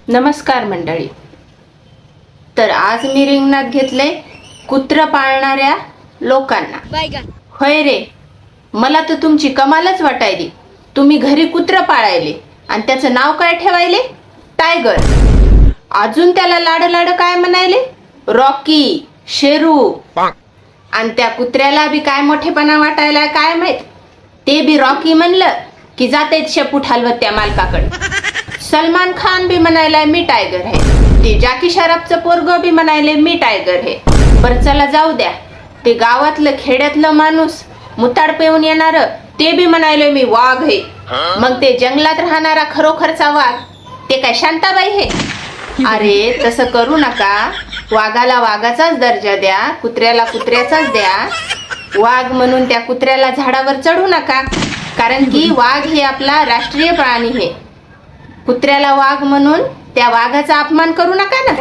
नमस्कार मंडळी. तर आज मी रिंगणात घेतले कुत्र पाळणाऱ्या लोकांना. होय रे, मला तर तुमची कमालच वाटायली. तुम्ही घरी कुत्र पाळायले आणि त्याचं नाव काय ठेवायले? टायगर. अजून त्याला लाड लाड काय म्हणायले? रॉकी, शेरू. आणि त्या कुत्र्याला बी काय मोठेपणा वाटायला काय माहित. ते बी रॉकी म्हणलं की जाते शेपूट हलवत त्या मालकाकडे. सलमान खान बी म्हणायलाय मी टायगर आहे. ते जॅकी श्रॉफचं पोरग बी म्हणायले मी टायगर आहे. बरं चला जाऊ द्या. ते गावातलं खेड्यातलं माणूस मुताड पेऊन येणार ते बी म्हणायले मी वाघ आहे. मग ते जंगलात राहणारा खरोखरचा वाघ ते काय शांताबाई आहे? अरे तसं करू नका. वाघाला वाघाचाच दर्जा द्या, कुत्र्याला कुत्र्याचाच द्या. वाघ म्हणून त्या कुत्र्याला झाडावर चढू नका, कारण की वाघ हे आपला राष्ट्रीय प्राणी आहे. कुत्र्याला वाघ म्हणून त्या वाघाचा अपमान करू नका ना.